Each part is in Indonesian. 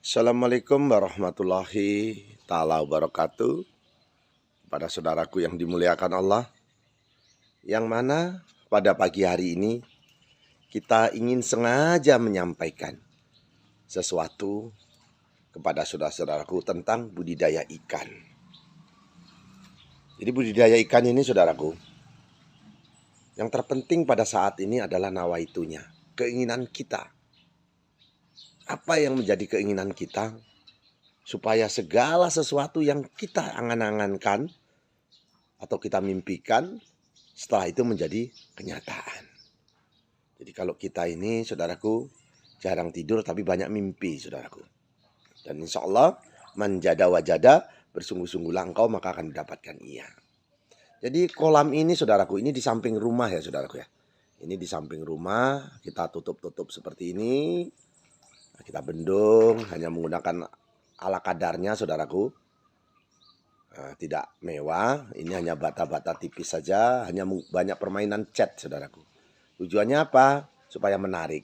Assalamualaikum warahmatullahi ta'ala wabarakatuh. Pada saudaraku yang dimuliakan Allah, yang mana pada pagi hari ini kita ingin sengaja menyampaikan sesuatu kepada saudara-saudaraku tentang budidaya ikan. Jadi budidaya ikan ini saudaraku, yang terpenting pada saat ini adalah nawaitunya, keinginan kita. Apa yang menjadi keinginan kita supaya segala sesuatu yang kita angan-angankan atau kita mimpikan setelah itu menjadi kenyataan. Jadi kalau kita ini saudaraku jarang tidur tapi banyak mimpi saudaraku. Dan insya Allah manjada wajada, bersungguh-sungguhlah engkau maka akan mendapatkan ia. Jadi kolam ini saudaraku, ini di samping rumah ya saudaraku ya. Ini di samping rumah, kita tutup-tutup seperti ini. Kita bendung hanya menggunakan ala kadarnya saudaraku. Tidak mewah, ini hanya bata-bata tipis saja, hanya banyak permainan cat saudaraku. Tujuannya apa? Supaya menarik.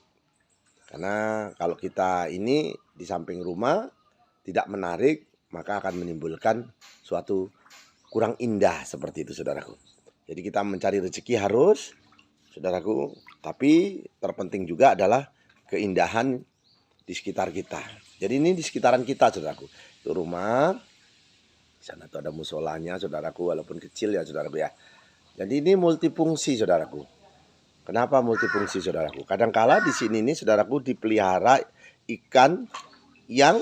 Karena kalau kita ini di samping rumah tidak menarik, maka akan menimbulkan suatu kurang indah seperti itu saudaraku. Jadi kita mencari rezeki harus saudaraku, tapi terpenting juga adalah keindahan di sekitar kita. Jadi ini di sekitaran kita saudaraku. Itu rumah, di sana tuh ada musolanya saudaraku, walaupun kecil ya saudaraku ya. Jadi ini multifungsi saudaraku. Kenapa multifungsi saudaraku? Kadangkala di sini nih saudaraku dipelihara ikan yang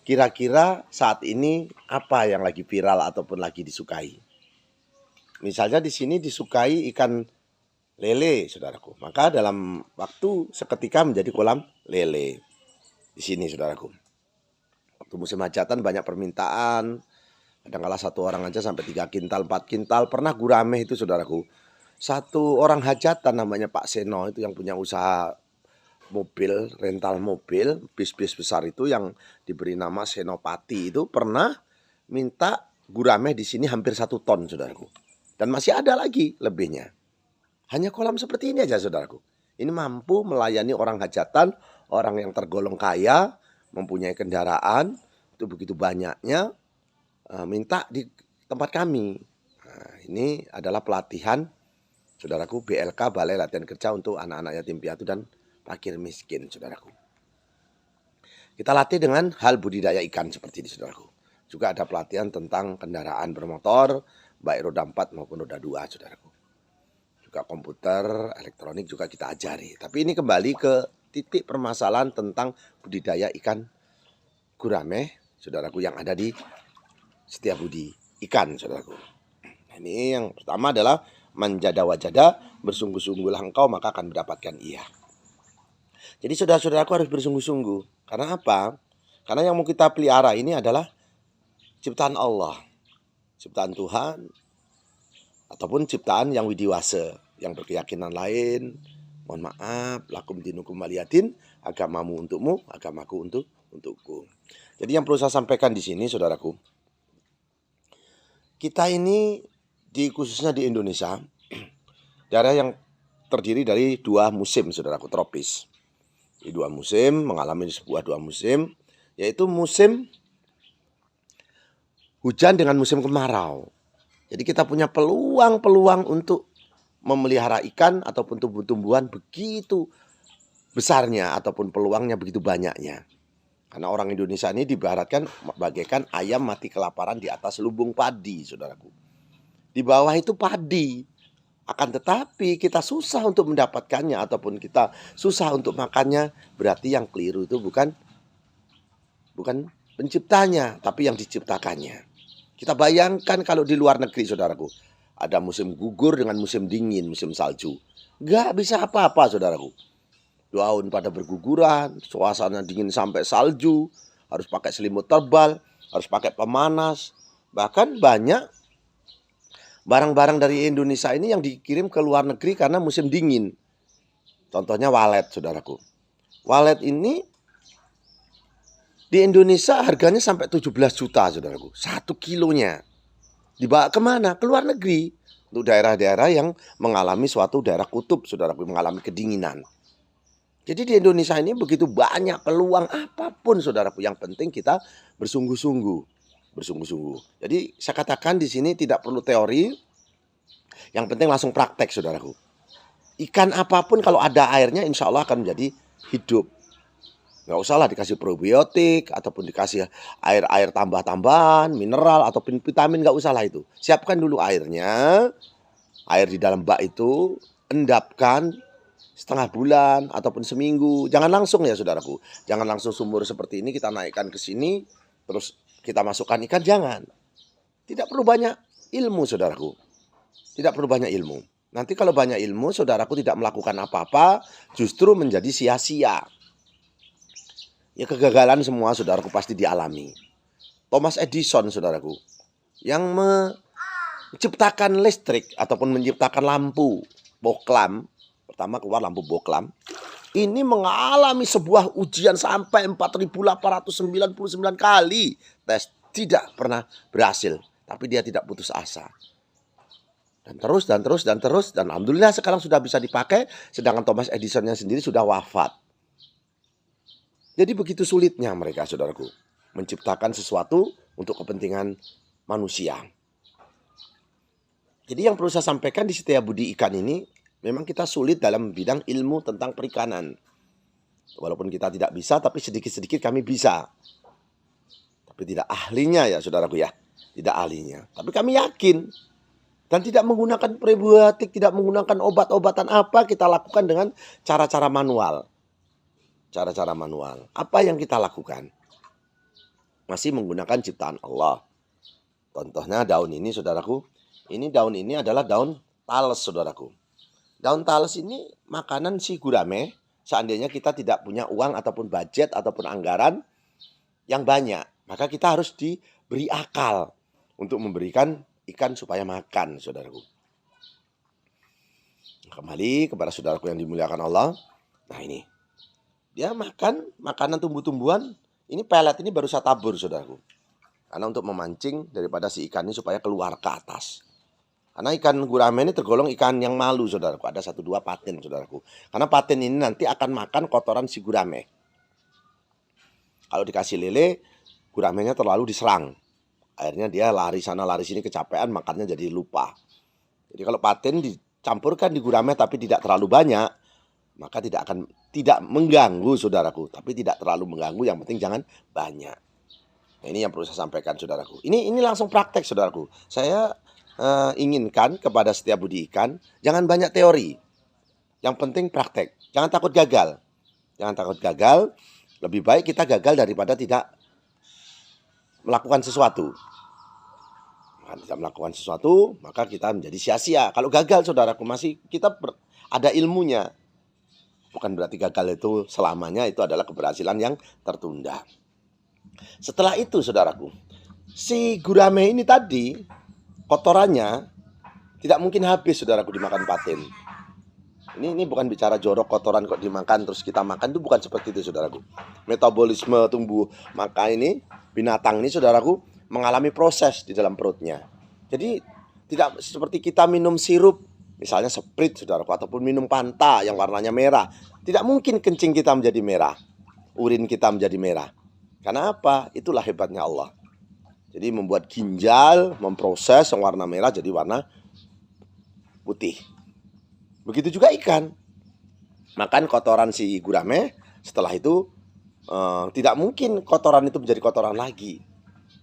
kira-kira saat ini apa yang lagi viral ataupun lagi disukai. Misalnya di sini disukai ikan lele saudaraku. Maka dalam waktu seketika menjadi kolam lele. Di sini saudaraku. Waktu musim hajatan banyak permintaan. Kadang-kala satu orang aja sampai 3 kintal, 4 kintal. Pernah gurame itu saudaraku. Satu orang hajatan namanya Pak Seno itu yang punya usaha mobil, rental mobil, bis-bis besar itu yang diberi nama Senopati itu pernah minta gurame di sini hampir 1 ton saudaraku. Dan masih ada lagi lebihnya. Hanya kolam seperti ini aja saudaraku. Ini mampu melayani orang hajatan, orang yang tergolong kaya, mempunyai kendaraan, itu begitu banyaknya, minta di tempat kami. Nah, ini adalah pelatihan saudaraku BLK, Balai Latihan Kerja untuk anak-anak yatim piatu dan fakir miskin saudaraku. Kita latih dengan hal budidaya ikan seperti ini saudaraku. Juga ada pelatihan tentang kendaraan bermotor, baik roda 4 maupun roda 2 saudaraku. Juga komputer, elektronik juga kita ajari. Tapi ini kembali ke titik permasalahan tentang budidaya ikan gurame saudaraku yang ada di Setiabudi ikan saudaraku. Ini yang pertama adalah manjada wajada, bersungguh-sungguhlah engkau maka akan mendapatkan ia. Jadi saudara-saudaraku harus bersungguh-sungguh. Karena apa? Karena yang mau kita pelihara ini adalah ciptaan Allah, ciptaan Tuhan, ataupun ciptaan yang widiwase, yang berkeyakinan lain. Mohon maaf, lakum dinukum waliyatin, agamamu untukmu, agamaku untukku. Jadi yang perlu saya sampaikan di sini saudaraku, kita ini khususnya di Indonesia, daerah yang terdiri dari 2 musim saudaraku, tropis. Di 2 musim, mengalami sebuah 2 musim, yaitu musim hujan dengan musim kemarau. Jadi kita punya peluang untuk memelihara ikan ataupun tumbuh-tumbuhan begitu besarnya ataupun peluangnya begitu banyaknya. Karena orang Indonesia ini diibaratkan bagaikan ayam mati kelaparan di atas lumbung padi, saudaraku. Di bawah itu padi. Akan tetapi kita susah untuk mendapatkannya ataupun kita susah untuk makannya. Berarti yang keliru itu bukan penciptanya, tapi yang diciptakannya. Kita bayangkan kalau di luar negeri, saudaraku. Ada musim gugur dengan musim dingin, musim salju. Gak bisa apa-apa, saudaraku. Daun pada berguguran, suasana dingin sampai salju, harus pakai selimut tebal, harus pakai pemanas. Bahkan banyak barang-barang dari Indonesia ini yang dikirim ke luar negeri karena musim dingin. Contohnya walet, saudaraku. Walet ini di Indonesia harganya sampai 17 juta, saudaraku. 1 kilonya. Dibawa kemana? Ke luar negeri. Untuk daerah-daerah yang mengalami suatu daerah kutub, saudaraku, mengalami kedinginan. Jadi di Indonesia ini begitu banyak peluang apapun saudaraku, yang penting kita bersungguh-sungguh, bersungguh-sungguh. Jadi saya katakan di sini tidak perlu teori, yang penting langsung praktek saudaraku. Ikan apapun kalau ada airnya insya Allah akan menjadi hidup. Nggak usah lah dikasih probiotik ataupun dikasih air-air tambah-tambahan, mineral ataupun vitamin, nggak usah lah itu. Siapkan dulu airnya, air di dalam bak itu, endapkan setengah bulan ataupun seminggu. Jangan langsung ya saudaraku. Jangan langsung sumur seperti ini kita naikkan ke sini, terus kita masukkan ikan, jangan. Tidak perlu banyak ilmu saudaraku. Tidak perlu banyak ilmu. Nanti kalau banyak ilmu, saudaraku tidak melakukan apa-apa, justru menjadi sia-sia. Ya kegagalan semua saudaraku pasti dialami. Thomas Edison saudaraku, yang menciptakan listrik ataupun menciptakan lampu boklam, pertama keluar lampu boklam, ini mengalami sebuah ujian sampai 4.899 kali tes, tidak pernah berhasil, tapi dia tidak putus asa. Dan terus, dan alhamdulillah sekarang sudah bisa dipakai, sedangkan Thomas Edisonnya sendiri sudah wafat. Jadi begitu sulitnya mereka saudaraku, menciptakan sesuatu untuk kepentingan manusia. Jadi yang perlu saya sampaikan di Setia Budi Ikan ini, memang kita sulit dalam bidang ilmu tentang perikanan. Walaupun kita tidak bisa, tapi sedikit-sedikit kami bisa. Tapi tidak ahlinya ya saudaraku ya, tidak ahlinya. Tapi kami yakin. Dan tidak menggunakan probiotik, tidak menggunakan obat-obatan apa, kita lakukan dengan cara-cara manual. Cara-cara manual. Apa yang kita lakukan? Masih menggunakan ciptaan Allah. Contohnya daun ini saudaraku. Ini daun ini adalah daun tales saudaraku. Daun tales ini makanan si gurame. Seandainya kita tidak punya uang ataupun budget ataupun anggaran yang banyak, maka kita harus diberi akal untuk memberikan ikan supaya makan saudaraku. Kembali kepada saudaraku yang dimuliakan Allah. Nah ini, dia makan makanan tumbuh-tumbuhan. Ini pelet ini baru saya tabur saudaraku, karena untuk memancing daripada si ikan ini supaya keluar ke atas. Karena ikan gurame ini tergolong ikan yang malu saudaraku. Ada 1-2 patin saudaraku. Karena patin ini nanti akan makan kotoran si gurame. Kalau dikasih lele, guramenya terlalu diserang. Akhirnya dia lari sana lari sini, kecapean, makannya jadi lupa. Jadi kalau patin dicampurkan di gurame tapi tidak terlalu banyak, maka tidak mengganggu saudaraku. Tapi tidak terlalu mengganggu, yang penting jangan banyak. Nah, ini yang perlu saya sampaikan saudaraku. Ini langsung praktek saudaraku. Saya inginkan kepada Setia Budi Ikan, jangan banyak teori. Yang penting praktek. Jangan takut gagal. Jangan takut gagal. Lebih baik kita gagal daripada tidak melakukan sesuatu. Tidak melakukan sesuatu, maka kita menjadi sia-sia. Kalau gagal saudaraku, masih kita ada ilmunya. Bukan berarti gagal itu selamanya, itu adalah keberhasilan yang tertunda. Setelah itu saudaraku, si gurame ini tadi, kotorannya tidak mungkin habis saudaraku dimakan patin. Ini bukan bicara jorok kotoran kok dimakan terus kita makan, itu bukan seperti itu saudaraku. Metabolisme tumbuh maka ini binatang ini saudaraku mengalami proses di dalam perutnya. Jadi tidak seperti kita minum sirup, misalnya Sprite saudaraku, ataupun minum Fanta yang warnanya merah. Tidak mungkin kencing kita menjadi merah, urin kita menjadi merah. Karena apa? Itulah hebatnya Allah. Jadi membuat ginjal memproses yang warna merah jadi warna putih. Begitu juga ikan. Makan kotoran si gurame, setelah itu tidak mungkin kotoran itu menjadi kotoran lagi.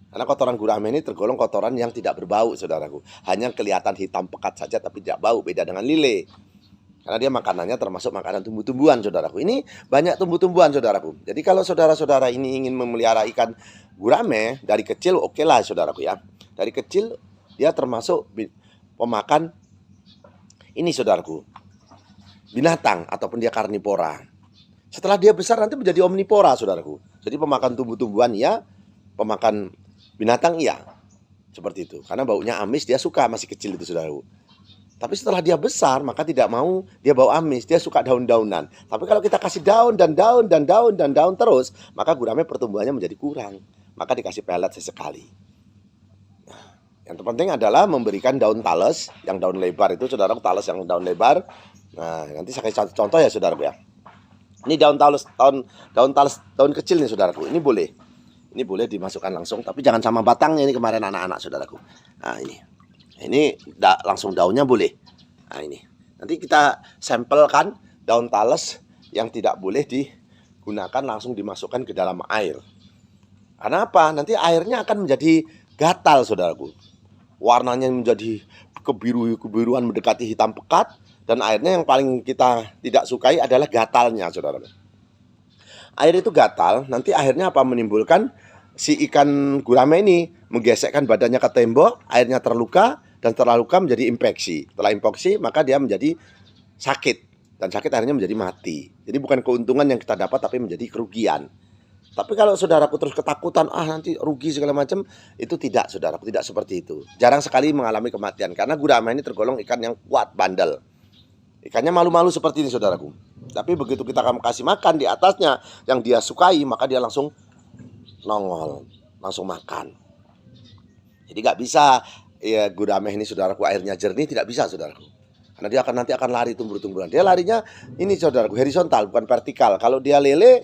Karena kotoran gurame ini tergolong kotoran yang tidak berbau saudaraku. Hanya kelihatan hitam pekat saja tapi tidak bau, beda dengan lele. Karena dia makanannya termasuk makanan tumbuh-tumbuhan saudaraku. Ini banyak tumbuh-tumbuhan saudaraku. Jadi kalau saudara-saudara ini ingin memelihara ikan gurame dari kecil, oke lah saudaraku ya. Dari kecil dia termasuk pemakan ini saudaraku, binatang ataupun dia karnivora. Setelah dia besar nanti menjadi omnivora saudaraku. Jadi pemakan tumbuh-tumbuhan ya, pemakan binatang iya. Seperti itu. Karena baunya amis dia suka, masih kecil itu saudaraku. Tapi setelah dia besar maka tidak mau dia bau amis, dia suka daun-daunan. Tapi kalau kita kasih daun dan daun dan daun dan daun terus, maka gurame pertumbuhannya menjadi kurang. Maka dikasih pelet sesekali. Yang terpenting adalah memberikan daun tales, yang daun lebar itu saudara, tales yang daun lebar. Nah, nanti saya kasih contoh ya saudara ya. Ini daun talas daun kecil nih saudaraku. Ini boleh dimasukkan langsung, tapi jangan sama batangnya ini kemarin anak-anak saudaraku. Nah ini langsung daunnya boleh. Nah ini nanti kita sampelkan daun talas yang tidak boleh digunakan langsung dimasukkan ke dalam air. Karena apa? Nanti airnya akan menjadi gatal saudaraku. Warnanya menjadi kebiruan mendekati hitam pekat. Dan airnya yang paling kita tidak sukai adalah gatalnya, saudara. Air itu gatal, nanti akhirnya apa? Menimbulkan si ikan gurame ini menggesekkan badannya ke tembok, airnya terluka, dan terluka menjadi infeksi. Setelah infeksi, maka dia menjadi sakit. Dan sakit akhirnya menjadi mati. Jadi bukan keuntungan yang kita dapat, tapi menjadi kerugian. Tapi kalau saudaraku terus ketakutan, nanti rugi segala macam, itu tidak, saudaraku, tidak seperti itu. Jarang sekali mengalami kematian, karena gurame ini tergolong ikan yang kuat, bandel. Ikannya malu-malu seperti ini saudaraku. Tapi begitu kita kasih makan di atasnya yang dia sukai, maka dia langsung nongol, langsung makan. Jadi gak bisa ya gurame ini saudaraku airnya jernih, tidak bisa saudaraku. Karena dia nanti akan lari tumbuh-tumbuhan. Dia larinya ini saudaraku horizontal, bukan vertikal. Kalau dia lele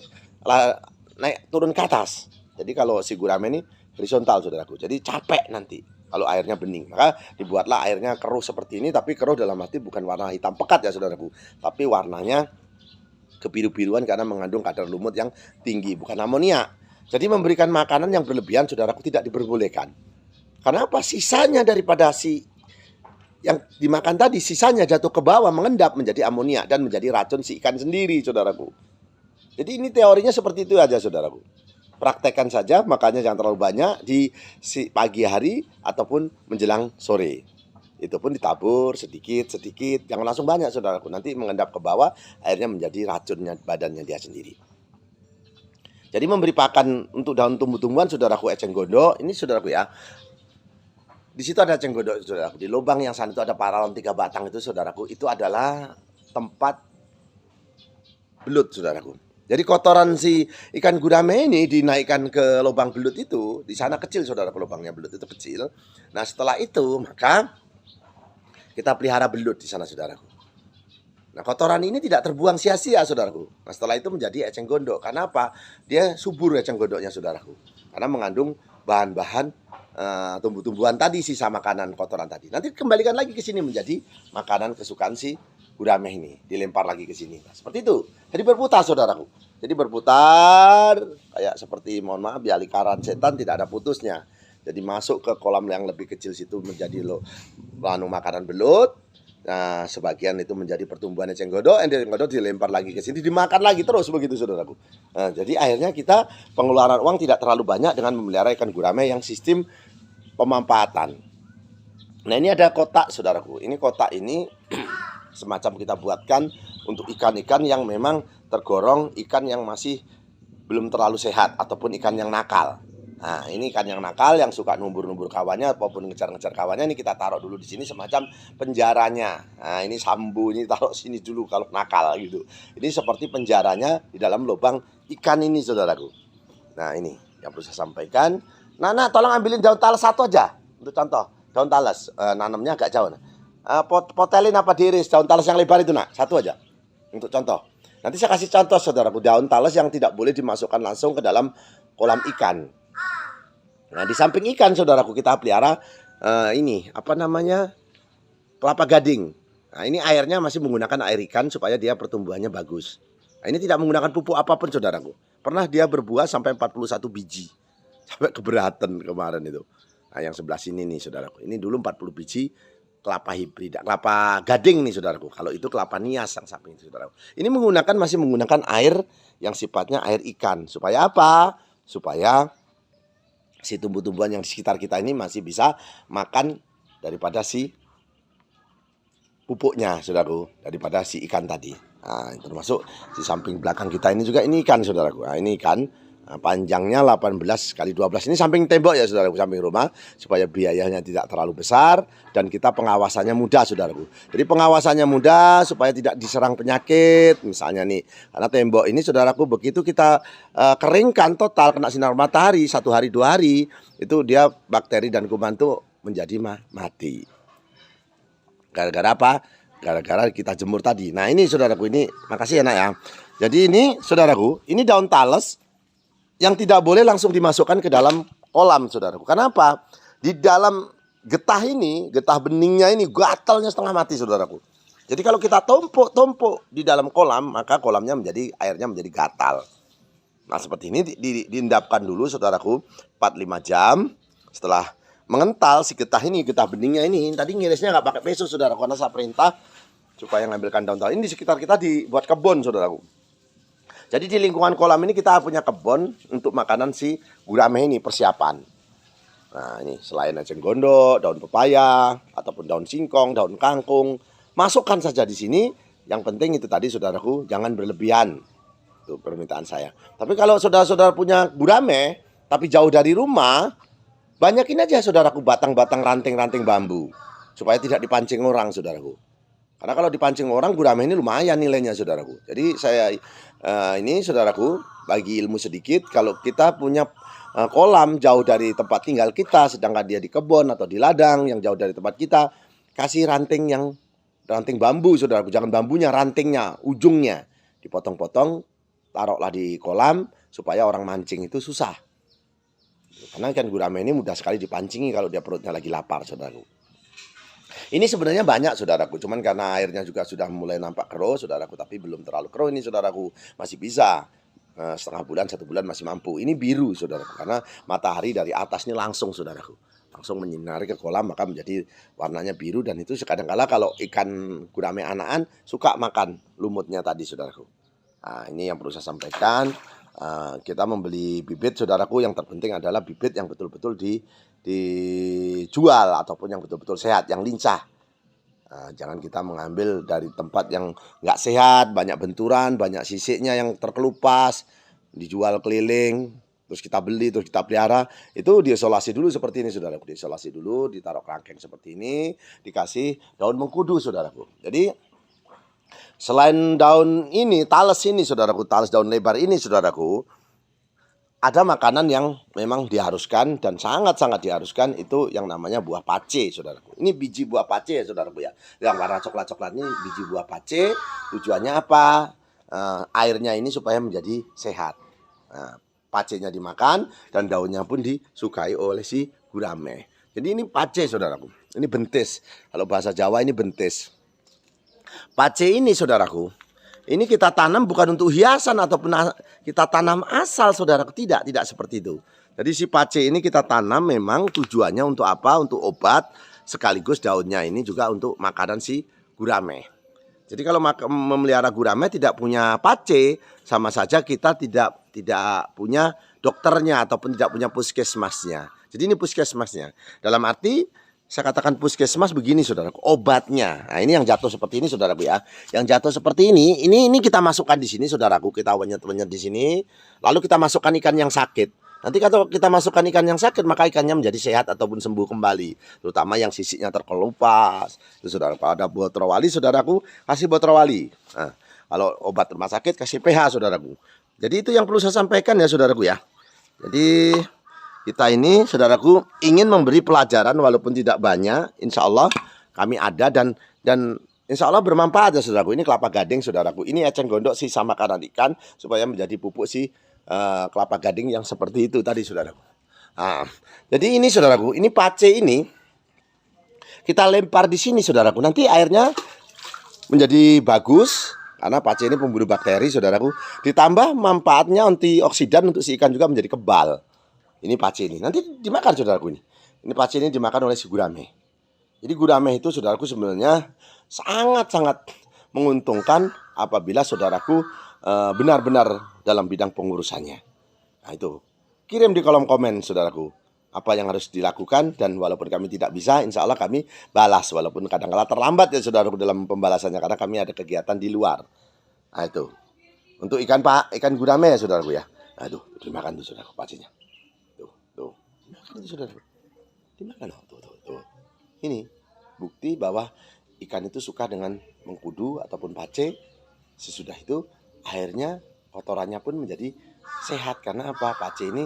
naik turun ke atas. Jadi kalau si gurame ini horizontal saudaraku. Jadi capek nanti kalau airnya bening. Maka dibuatlah airnya keruh seperti ini. Tapi keruh dalam arti bukan warna hitam pekat ya saudaraku, tapi warnanya kebiru-biruan karena mengandung kadar lumut yang tinggi, bukan amonia. Jadi memberikan makanan yang berlebihan saudaraku tidak diperbolehkan. Karena apa? Sisanya daripada si yang dimakan tadi, sisanya jatuh ke bawah mengendap menjadi amonia dan menjadi racun si ikan sendiri saudaraku. Jadi ini teorinya seperti itu aja saudaraku. Praktekkan saja, makanya jangan terlalu banyak di pagi hari ataupun menjelang sore. Itu pun ditabur sedikit-sedikit, jangan langsung banyak saudaraku. Nanti mengendap ke bawah, akhirnya menjadi racunnya badannya dia sendiri. Jadi memberi pakan untuk daun tumbuh-tumbuhan saudaraku eceng gondok, ini saudaraku ya. Di situ ada eceng gondok saudaraku. Di lubang yang sana itu ada paralon 3 batang itu saudaraku. Itu adalah tempat belut saudaraku. Jadi kotoran si ikan gurame ini dinaikkan ke lubang belut itu, di sana kecil saudaraku, lubangnya belut itu kecil. Nah setelah itu maka kita pelihara belut di sana saudaraku. Nah kotoran ini tidak terbuang sia-sia saudaraku. Nah setelah itu menjadi eceng gondok. Karena apa? Dia subur eceng gondoknya saudaraku. Karena mengandung bahan-bahan tumbuh-tumbuhan tadi, sisa makanan kotoran tadi. Nanti kembalikan lagi ke sini menjadi makanan kesukaan si gurame ini, dilempar lagi ke sini. Nah, seperti itu. Jadi berputar saudaraku. Jadi berputar kayak seperti mohon maaf ya lingkaran setan, tidak ada putusnya. Jadi masuk ke kolam yang lebih kecil situ menjadi makanan belut. Nah, sebagian itu menjadi pertumbuhan eceng gondok, dilempar lagi ke sini, dimakan lagi terus begitu saudaraku. Nah, jadi akhirnya kita pengeluaran uang tidak terlalu banyak dengan memelihara ikan gurame yang sistem pemanfaatan. Nah, ini ada kotak saudaraku. Ini kotak ini semacam kita buatkan untuk ikan-ikan yang memang tergolong ikan yang masih belum terlalu sehat ataupun ikan yang nakal. Nah, ini ikan yang nakal yang suka numbur-numbur kawannya ataupun ngejar-ngejar kawannya, ini kita taruh dulu di sini semacam penjaranya. Nah, ini sambu ini taruh sini dulu kalau nakal gitu. Ini seperti penjaranya di dalam lubang ikan ini saudaraku. Nah, ini yang perlu saya sampaikan. Nah, tolong ambilin daun talas satu aja untuk contoh. Daun talas nanamnya agak jauh. Potelin apa diiris daun talas yang lebar itu nak, satu aja untuk contoh. Nanti saya kasih contoh saudaraku, daun talas yang tidak boleh dimasukkan langsung ke dalam kolam ikan. Nah di samping ikan saudaraku kita pelihara ini apa namanya, kelapa gading. Nah ini airnya masih menggunakan air ikan supaya dia pertumbuhannya bagus. Nah, ini tidak menggunakan pupuk apapun saudaraku. Pernah dia berbuah sampai 41 biji, sampai keberatan kemarin itu. Nah yang sebelah sini nih saudaraku, ini dulu 40 biji kelapa hibrid, kelapa gading nih saudaraku. Kalau itu kelapa nias yang samping itu saudaraku. Ini masih menggunakan air yang sifatnya air ikan. Supaya apa? Supaya si tumbuh-tumbuhan yang di sekitar kita ini masih bisa makan daripada si pupuknya saudaraku, daripada si ikan tadi. Nah, termasuk di samping belakang kita ini juga ini ikan saudaraku. Nah, ini ikan. Nah, panjangnya 18 kali 12. Ini samping tembok ya saudaraku, samping rumah, supaya biayanya tidak terlalu besar dan kita pengawasannya mudah saudaraku. Jadi pengawasannya mudah supaya tidak diserang penyakit misalnya nih. Karena tembok ini saudaraku begitu kita keringkan total, kena sinar matahari 1 hari 2 hari, itu dia bakteri dan kuman itu menjadi mati. Gara-gara apa? Gara-gara kita jemur tadi. Nah ini saudaraku, ini makasih ya nak ya. Jadi ini saudaraku, ini daun tales yang tidak boleh langsung dimasukkan ke dalam kolam saudaraku. Kenapa? Di dalam getah ini, getah beningnya ini gatalnya setengah mati saudaraku. Jadi kalau kita tumpuk di dalam kolam, maka kolamnya airnya menjadi gatal. Nah seperti ini diendapkan dulu saudaraku 4-5 jam. Setelah mengental si getah ini, getah beningnya ini, tadi ngirisnya nggak pakai peso saudaraku, karena saya perintah supaya ngambilkan daun tales. Ini di sekitar kita dibuat kebun saudaraku. Jadi di lingkungan kolam ini kita punya kebun untuk makanan si gurame ini, persiapan. Nah ini selain eceng gondok, daun pepaya, ataupun daun singkong, daun kangkung, masukkan saja di sini. Yang penting itu tadi saudaraku, jangan berlebihan. Itu permintaan saya. Tapi kalau saudara-saudara punya gurame, tapi jauh dari rumah, banyakin aja saudaraku batang-batang ranting-ranting bambu. Supaya tidak dipancing orang saudaraku. Karena kalau dipancing orang, gurame ini lumayan nilainya saudaraku. Jadi saya ini saudaraku bagi ilmu sedikit, kalau kita punya kolam jauh dari tempat tinggal kita, sedangkan dia di kebun atau di ladang yang jauh dari tempat kita, kasih ranting bambu saudaraku, jangan bambunya, rantingnya, ujungnya dipotong-potong, taruhlah di kolam supaya orang mancing itu susah. Karena ikan gurame ini mudah sekali dipancingi kalau dia perutnya lagi lapar saudaraku. Ini sebenarnya banyak saudaraku, cuman karena airnya juga sudah mulai nampak keruh saudaraku, tapi belum terlalu keruh ini saudaraku, masih bisa setengah bulan, 1 bulan masih mampu. Ini biru saudaraku, karena matahari dari atas ini langsung saudaraku, langsung menyinari ke kolam, maka menjadi warnanya biru. Dan itu kadang-kala kalau ikan gurame anakan suka makan lumutnya tadi saudaraku. Nah ini yang perlu saya sampaikan. Kita membeli bibit saudaraku, yang terpenting adalah bibit yang betul-betul dijual ataupun yang betul-betul sehat, yang lincah. Jangan kita mengambil dari tempat yang nggak sehat, banyak benturan, banyak sisiknya yang terkelupas, dijual keliling, terus kita beli, terus kita pelihara. Itu diisolasi dulu seperti ini saudaraku, diisolasi dulu, ditaruh kerangkeng seperti ini, dikasih daun mengkudu saudaraku. Jadi selain daun ini, tales ini saudaraku, tales daun lebar ini saudaraku, ada makanan yang memang diharuskan dan sangat-sangat diharuskan, itu yang namanya buah pace saudaraku. Ini biji buah pace ya saudaraku ya, yang warna coklat-coklat ini biji buah pace. Tujuannya apa? Airnya ini supaya menjadi sehat. Pacenya dimakan dan daunnya pun disukai oleh si gurame. Jadi ini pace saudaraku, ini bentis. Kalau bahasa Jawa ini bentis. Pace ini saudaraku, ini kita tanam bukan untuk hiasan ataupun kita tanam asal saudaraku, tidak seperti itu. Jadi si pace ini kita tanam memang tujuannya untuk apa? Untuk obat, sekaligus daunnya ini juga untuk makanan si gurame. Jadi kalau memelihara gurame tidak punya pace, sama saja kita tidak punya dokternya ataupun tidak punya puskesmasnya. Jadi ini puskesmasnya. Dalam arti saya katakan puskesmas begini saudaraku, obatnya. Nah ini yang jatuh seperti ini saudaraku ya. Yang jatuh seperti ini kita masukkan di sini saudaraku, kita wenyet-wenyet di sini. Lalu kita masukkan ikan yang sakit. Nanti kalau kita masukkan ikan yang sakit, maka ikannya menjadi sehat ataupun sembuh kembali. Terutama yang sisiknya terkelupas. Itu saudaraku, ada botrowali saudaraku, kasih botrowali. Nah, kalau obat rumah sakit kasih PH saudaraku. Jadi itu yang perlu saya sampaikan ya saudaraku ya. Jadi kita ini saudaraku ingin memberi pelajaran walaupun tidak banyak, insya Allah kami ada dan insya Allah bermanfaat ya saudaraku. Ini kelapa gading saudaraku, ini eceng gondok sisa makanan ikan supaya menjadi pupuk si kelapa gading yang seperti itu tadi saudaraku. Nah, jadi ini saudaraku, ini pace ini kita lempar di sini saudaraku, nanti airnya menjadi bagus karena pace ini pembunuh bakteri saudaraku. Ditambah manfaatnya antioksidan untuk si ikan juga menjadi kebal. Ini pace ini nanti dimakan saudaraku ini. Ini pace ini dimakan oleh si gurame. Jadi gurame itu saudaraku sebenarnya sangat-sangat menguntungkan apabila saudaraku benar-benar dalam bidang pengurusannya. Nah itu kirim di kolom komen saudaraku apa yang harus dilakukan, dan walaupun kami tidak bisa, insya Allah kami balas walaupun kadang-kala terlambat ya saudaraku dalam pembalasannya karena kami ada kegiatan di luar. Nah itu untuk ikan gurame ya saudaraku ya. Nah itu dimakan tuh saudaraku pacenya. Tuh, dimakan itu saudaraku. Dimakan tuh. Ini bukti bahwa ikan itu suka dengan mengkudu ataupun pace. Sesudah itu akhirnya kotorannya pun menjadi sehat. Karena apa? Pace ini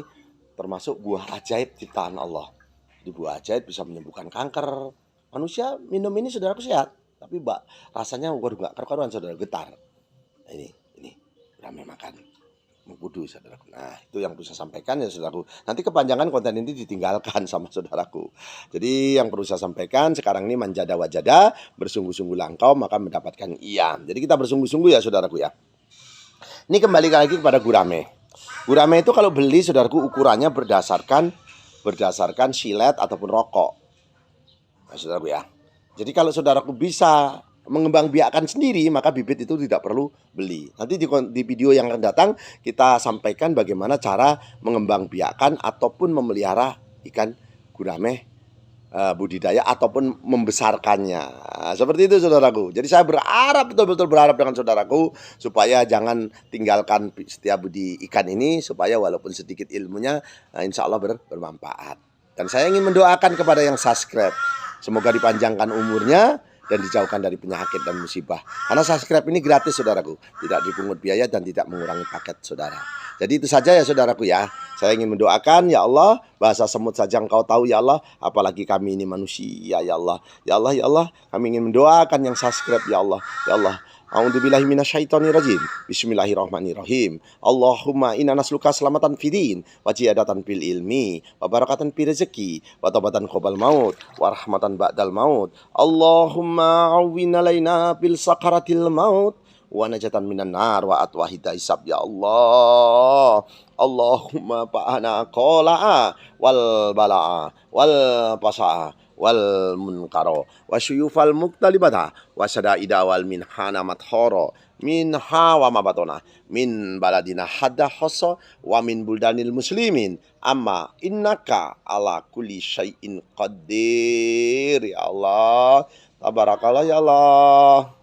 termasuk buah ajaib ciptaan Allah. Di buah ajaib bisa menyembuhkan kanker. Manusia minum ini saudaraku sehat, tapi rasanya waduh nggak karu-karuan saudara, getar. Nah, ini gurame makan mengkudu, saudaraku. Nah, itu yang perlu saya sampaikan ya, saudaraku. Nanti kepanjangan konten ini ditinggalkan sama saudaraku. Jadi yang perlu saya sampaikan sekarang ini manjada wajada, bersungguh-sungguh langkau maka mendapatkan iya. Jadi kita bersungguh-sungguh ya, saudaraku ya. Ini kembali lagi kepada gurame. Gurame itu kalau beli, saudaraku, ukurannya berdasarkan silet ataupun rokok. Nah, saudaraku ya. Jadi kalau saudaraku bisa mengembangbiakkan sendiri, maka bibit itu tidak perlu beli. Nanti di video yang akan datang kita sampaikan bagaimana cara mengembangbiakkan ataupun memelihara ikan gurame budidaya ataupun membesarkannya. Nah, seperti itu, saudaraku. Jadi saya berharap, betul-betul berharap dengan saudaraku supaya jangan tinggalkan setia budi ikan ini, supaya walaupun sedikit ilmunya insya Allah bermanfaat. Dan saya ingin mendoakan kepada yang subscribe, semoga dipanjangkan umurnya dan dijauhkan dari penyakit dan musibah. Karena subscribe ini gratis, saudaraku, tidak dipungut biaya dan tidak mengurangi paket saudara. Jadi itu saja ya, saudaraku ya. Saya ingin mendoakan, ya Allah, bahasa semut saja Engkau tahu ya Allah, apalagi kami ini manusia ya Allah. Ya Allah, ya Allah, kami ingin mendoakan yang subscribe ya Allah. Ya Allah. A'udzubillahi minasyaitonirrajim. Bismillahirrahmanirrahim. Allahumma inna nasluka selamatan fidin, wa ziyadatan fil ilmi, wa barakatan fi rezeki, wa taubatan qabal maut, wa rahmatan ba'dal maut. Allahumma awwin alaina bil sakaratil maut, wa najatan minan nar wa atwahida hisab ya Allah. Allahumma fa'ana qola'a wal bala'a wal pasa'a wal munkaro wa syuyufal muktalibata wa sadaida wal minhana mathoro minha wa mabatona min baladina hadda hoso wa min buldanil muslimin amma innaka ala kulli syai'in qadir ya Allah. Tabarakallah ya Allah.